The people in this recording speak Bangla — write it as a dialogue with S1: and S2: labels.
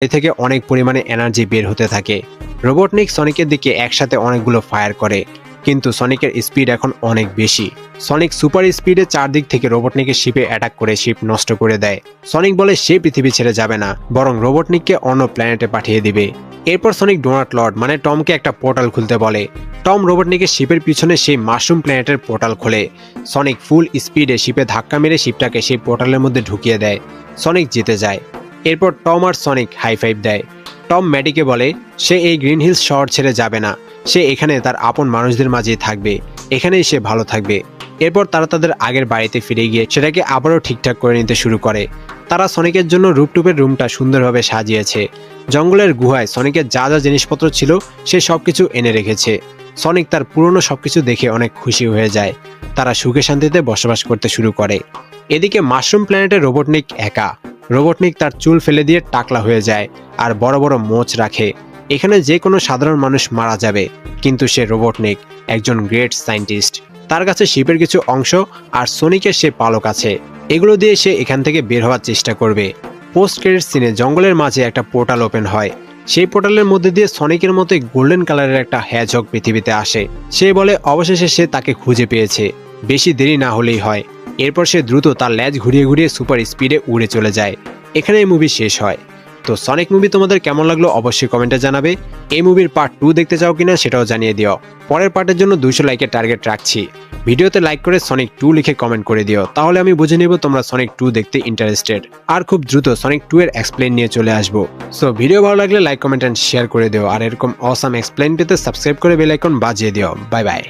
S1: এ থেকে অনেক পরিমাণে এনার্জি বের হতে থাকে। রোবটনিক সনিকের দিকে একসাথে অনেকগুলো ফায়ার করে, কিন্তু সনিকের স্পিড এখন অনেক বেশি। সনিক সুপার স্পিডে চারদিক থেকে রোবটনিকের শিপে অ্যাটাক করে শিপ নষ্ট করে দেয়। সনিক বলে সে পৃথিবী ছেড়ে যাবে না, বরং রোবটনিককে অন্য প্ল্যানেটে পাঠিয়ে দিবে। এরপর সনিক ডোনাট লর্ড মানে টমকে একটা পোর্টাল খুলতে বলে। টম রোবটনিকের শিপের পিছনে সেই মাশরুম প্ল্যানেটের পোর্টাল খোলে। সনিক ফুল স্পিডে শিপে ধাক্কা মেরে শিপটাকে সেই পোর্টালের মধ্যে ঢুকিয়ে দেয়। সনিক জিতে যায়। এরপর টম আর সনিক হাই ফাইভ দেয়। টম ম্যাডিকে বলে সে এই গ্রিন হিলস শহর ছেড়ে যাবে না, সে এখানে তার আপন মানুষদের মাঝেই থাকবে, এখানেই সে ভালো থাকবে। এরপর তারা তাদের আগের বাড়িতে ফিরে গিয়ে সেটাকে আবারও ঠিকঠাক করে নিতে শুরু করে। তারা সনিকের জন্য রুপটুপের রুমটা সুন্দরভাবে সাজিয়েছে। জঙ্গলের গুহায় সনিকের যা যা জিনিসপত্র ছিল সে সবকিছু এনে রেখেছে। সনিক তার পুরনো সবকিছু দেখে অনেক খুশি হয়ে যায়। তারা সুখে শান্তিতে বসবাস করতে শুরু করে। এদিকে মাশরুম প্ল্যানেটে রোবটনিক একা। রোবটনিক তার চুল ফেলে দিয়ে টাকলা হয়ে যায় আর বড় বড় মোচ রাখে। এখানে যে কোনো সাধারণ মানুষ মারা যাবে, কিন্তু সে রোবটনিক, একজন গ্রেট সায়েন্টিস্ট। তার কাছে শিপের কিছু অংশ আর সনিকের সে পালক আছে, এগুলো দিয়ে সে এখান থেকে বের হওয়ার চেষ্টা করবে। পোস্ট ক্রেডিট সিনে জঙ্গলের মাঝে একটা পোর্টাল ওপেন হয়। সেই পোর্টালের মধ্যে দিয়ে সনিকের মতো গোল্ডেন কালারের একটা হ্যাজহগ পৃথিবীতে আসে। সে বলে অবশেষে সে তাকে খুঁজে পেয়েছে, বেশি দেরি না হলেই হয়। এরপর সে দ্রুত তার ল্যাজ ঘুরিয়ে ঘুরিয়ে সুপার স্পিডে উড়ে চলে যায়। এখানে এই মুভি শেষ হয়। তো সনিক মুভি তোমাদের কেমন লাগলো অবশ্যই কমেন্টে জানাবে। এই মুভির পার্ট 2 দেখতে চাও কিনা সেটাও জানিয়ে দিও। পরের পার্টের জন্য 200 লাইকের টার্গেট রাখছি। ভিডিওতে লাইক করে সনিক 2 লিখে কমেন্ট করে দিও, তাহলে আমি বুঝে নেব তোমরা সনিক 2 দেখতে ইন্টারেস্টেড। আর খুব দ্রুত সনিক 2 এর এক্সপ্লেন নিয়ে চলে আসবো। সো ভিডিও ভালো লাগলে লাইক কমেন্ট এন্ড শেয়ার করে দিও। আর এরকম অসাম এক্সপ্লেন পেতে সাবস্ক্রাইব করে বেল আইকন বাজিয়ে দিও। Bye bye.